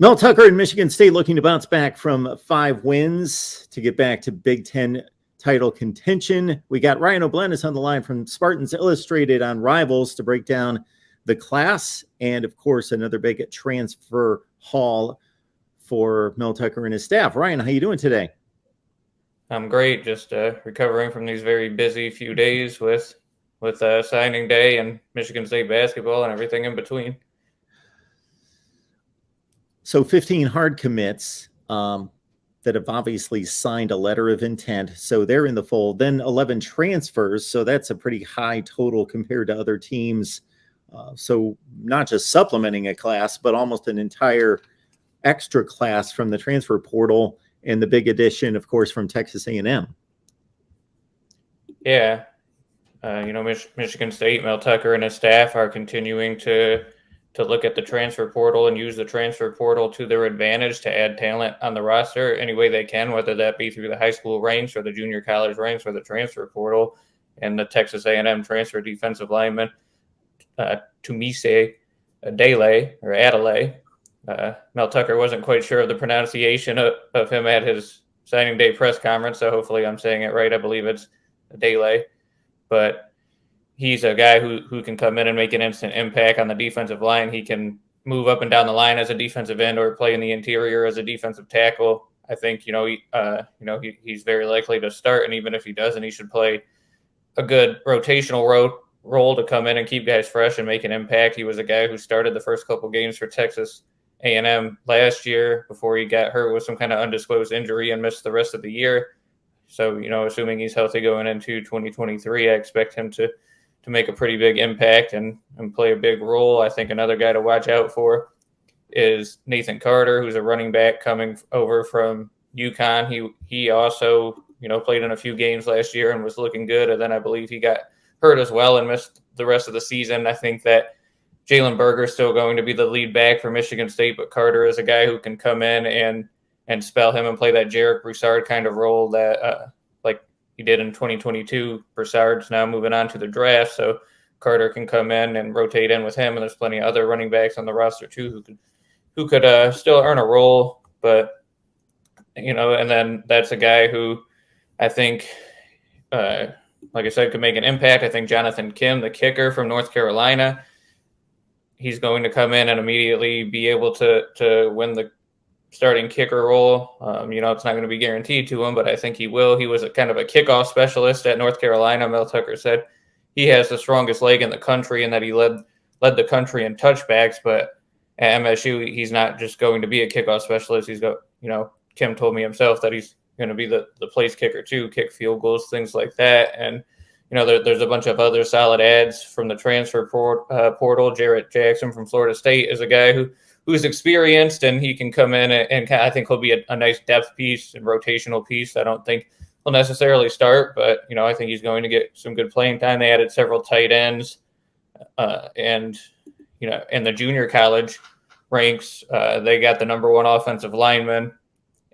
Mel Tucker and Michigan State looking to bounce back from 5 wins to get back to Big Ten title contention. We got Ryan O'Blennis on the line from Spartans Illustrated on Rivals to break down the class and, of course, another big transfer haul for Mel Tucker and his staff. Ryan, how you doing today? I'm great. Just recovering from these very busy few days with signing day and Michigan State basketball and everything in between. So 15 hard commits that have obviously signed a letter of intent. So they're in the fold. Then 11 transfers. So that's a pretty high total compared to other teams. So not just supplementing a class, but almost an entire extra class from the transfer portal. And the big addition, of course, from Texas A&M. Yeah. Michigan State, Mel Tucker and his staff are continuing to look at the transfer portal and use the transfer portal to their advantage to add talent on the roster any way they can, whether that be through the high school ranks or the junior college ranks or the transfer portal. And the Texas A&M transfer defensive lineman, Tumise Adele. Mel Tucker wasn't quite sure of the pronunciation of him at his signing day press conference, so hopefully I'm saying it right. I believe it's Adele. But he's a guy who can come in and make an instant impact on the defensive line. He can move up and down the line as a defensive end or play in the interior as a defensive tackle. I think he's very likely to start, and even if he doesn't, he should play a good rotational role to come in and keep guys fresh and make an impact. He was a guy who started the first couple games for Texas A&M last year before he got hurt with some kind of undisclosed injury and missed the rest of the year. So, assuming he's healthy going into 2023, I expect him to make a pretty big impact and play a big role. I think another guy to watch out for is Nathan Carter, who's a running back coming over from UConn. He also, played in a few games last year and was looking good. And then I believe he got hurt as well and missed the rest of the season. I think that Jalen Berger is still going to be the lead back for Michigan State, but Carter is a guy who can come in and spell him and play that Jarek Broussard kind of role that like he did in 2022. Broussard's now moving on to the draft, so Carter can come in and rotate in with him, and there's plenty of other running backs on the roster too who could still earn a role. But and then that's a guy who I think, like I said, could make an impact. I think Jonathan Kim, the kicker from North Carolina, he's going to come in and immediately be able to win the starting kicker role. It's not going to be guaranteed to him, but I think he will. He was a kind of a kickoff specialist at North Carolina. Mel Tucker said he has the strongest leg in the country and that he led the country in touchbacks. But at MSU, he's not just going to be a kickoff specialist. He's got, Kim told me himself that he's going to be the place kicker too, kick field goals, things like that. And there's a bunch of other solid ads from the transfer portal. Jarrett Jackson from Florida State is a guy who's experienced, and he can come in and I think he'll be a nice depth piece and rotational piece. I don't think he'll necessarily start, but I think he's going to get some good playing time. They added several tight ends, and in the junior college ranks, they got the number one offensive lineman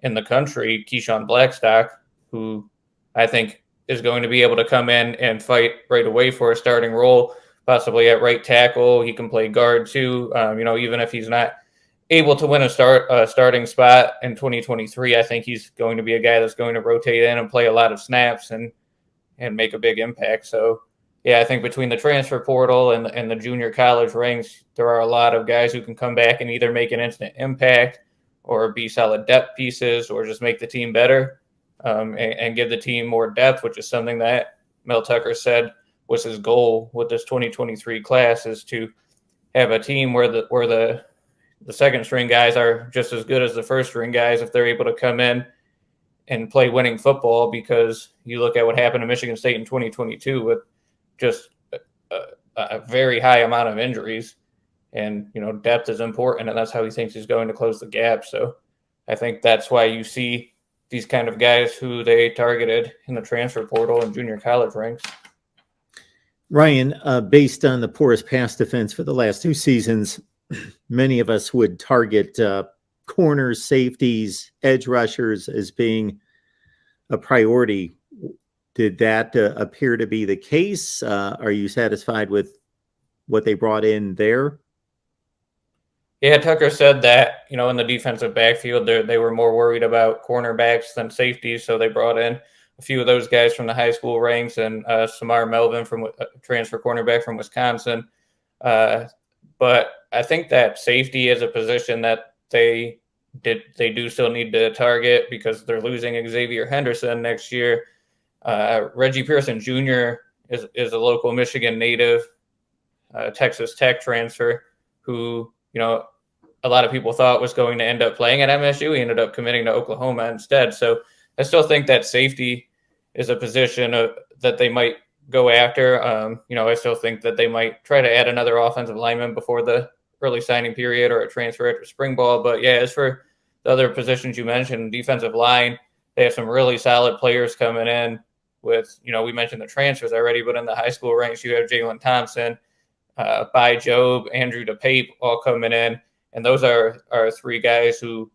in the country, Keyshawn Blackstock, who I think is going to be able to come in and fight right away for a starting role, possibly at right tackle. He can play guard too. Even if he's not able to win a starting spot in 2023, I think he's going to be a guy that's going to rotate in and play a lot of snaps and make a big impact. So, yeah, I think between the transfer portal and the junior college ranks, there are a lot of guys who can come back and either make an instant impact or be solid depth pieces or just make the team better. And give the team more depth, which is something that Mel Tucker said was his goal with this 2023 class, is to have a team where the second string guys are just as good as the first string guys if they're able to come in and play winning football. Because you look at what happened to Michigan State in 2022 with just a very high amount of injuries, and depth is important, and that's how he thinks he's going to close the gap. So I think that's why you see these kind of guys who they targeted in the transfer portal and junior college ranks. Ryan, based on the porous pass defense for the last 2 seasons, many of us would target corners, safeties, edge rushers as being a priority. Did that appear to be the case? Are you satisfied with what they brought in there? Yeah, Tucker said that, in the defensive backfield, they were more worried about cornerbacks than safeties, so they brought in a few of those guys from the high school ranks and Samar Melvin from transfer cornerback from Wisconsin. Uh, but I think that safety is a position that they do still need to target because they're losing Xavier Henderson next year. Reggie Pearson Jr. is a local Michigan native, Texas Tech transfer, who a lot of people thought was going to end up playing at MSU. He ended up committing to Oklahoma instead. So I still think that safety is a position that they might go after. I still think that they might try to add another offensive lineman before the early signing period or a transfer after spring ball. But yeah, as for the other positions you mentioned, defensive line, they have some really solid players coming in with, we mentioned the transfers already, but in the high school ranks, you have Jalen Thompson, By Job, Andrew DePape all coming in. And those are three guys who,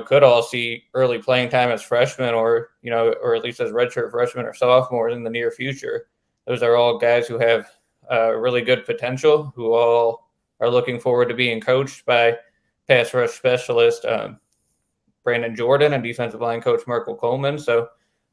could all see early playing time as freshmen or at least as redshirt freshmen or sophomores in the near future. Those are all guys who have really good potential, who all are looking forward to being coached by pass rush specialist Brandon Jordan and defensive line coach Marco Coleman. So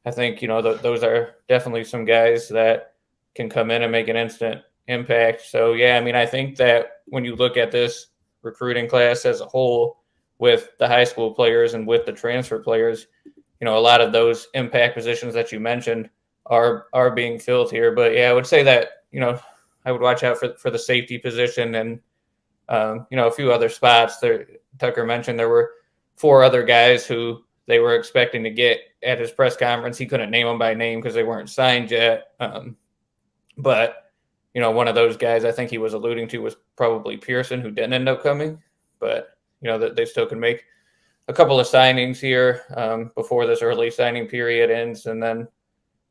I think, those are definitely some guys that can come in and make an instant impact. So, yeah, I mean, I think that when you look at this recruiting class as a whole with the high school players and with the transfer players, a lot of those impact positions that you mentioned are being filled here. But, yeah, I would say that, I would watch out for the safety position and, a few other spots. There, Tucker mentioned there were 4 other guys who they were expecting to get at his press conference. He couldn't name them by name because they weren't signed yet. But one of those guys I think he was alluding to was probably Pearson, who didn't end up coming. But, that they still can make a couple of signings here before this early signing period ends, and then,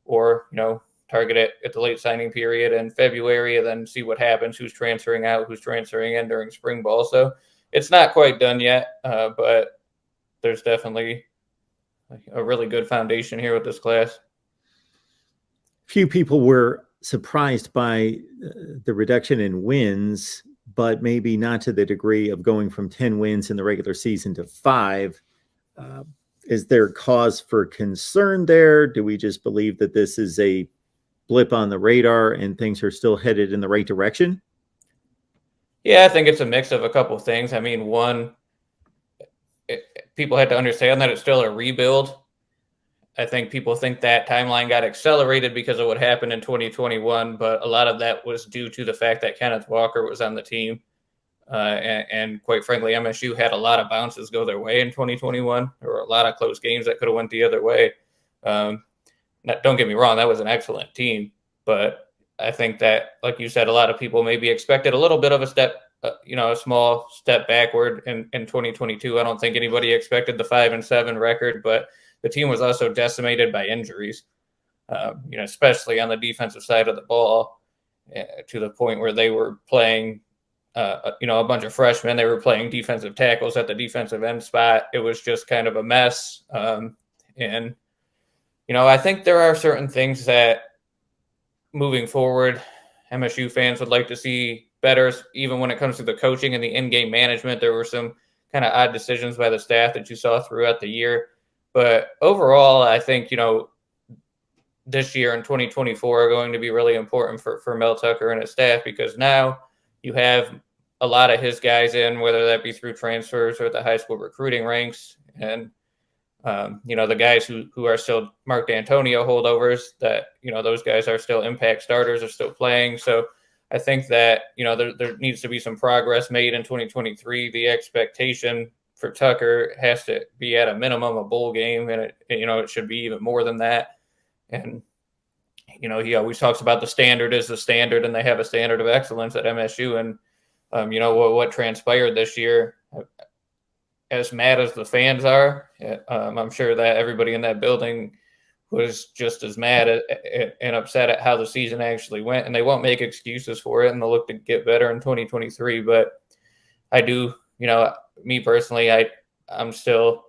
or, target it at the late signing period in February and then see what happens, who's transferring out, who's transferring in during spring ball. So it's not quite done yet, but there's definitely a really good foundation here with this class. Few people were surprised by the reduction in wins, but maybe not to the degree of going from 10 wins in the regular season to 5. Is there cause for concern there? Do we just believe that this is a blip on the radar and things are still headed in the right direction? Yeah, I think it's a mix of a couple of things. I mean, one, people had to understand that it's still a rebuild. I think people think that timeline got accelerated because of what happened in 2021, but a lot of that was due to the fact that Kenneth Walker was on the team. And quite frankly, MSU had a lot of bounces go their way in 2021. There were a lot of close games that could have went the other way. Don't get me wrong, that was an excellent team, but I think that, like you said, a lot of people maybe expected a little bit of a step, a small step backward in 2022. I don't think anybody expected the 5-7 record, but the team was also decimated by injuries, especially on the defensive side of the ball, to the point where they were playing, a bunch of freshmen. They were playing defensive tackles at the defensive end spot. It was just kind of a mess. And I think there are certain things that moving forward, MSU fans would like to see better, even when it comes to the coaching and the in-game management. There were some kind of odd decisions by the staff that you saw throughout the year. But overall, I think, this year in 2024 are going to be really important for Mel Tucker and his staff, because now you have a lot of his guys in, whether that be through transfers or at the high school recruiting ranks. And, the guys who are still Mark D'Antonio holdovers, that, those guys are still impact starters, are still playing. So I think that, there needs to be some progress made in 2023. The expectation for Tucker has to be at a minimum a bowl game, and it should be even more than that. And he always talks about the standard is the standard, and they have a standard of excellence at MSU. And what transpired this year, as mad as the fans are, I'm sure that everybody in that building was just as mad and upset at how the season actually went. And they won't make excuses for it, and they'll look to get better in 2023. But I do, me personally, I'm still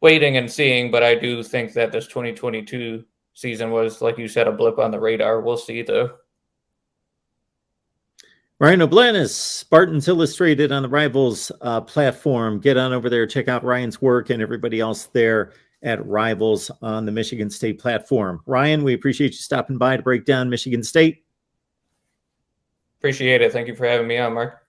waiting and seeing, but I do think that this 2022 season was, like you said, a blip on the radar. We'll see, though. Ryan O'Blanis, Spartans Illustrated on the Rivals platform. Get on over there, check out Ryan's work and everybody else there at Rivals on the Michigan State platform. Ryan, we appreciate you stopping by to break down Michigan State. Appreciate it. Thank you for having me on, Mark.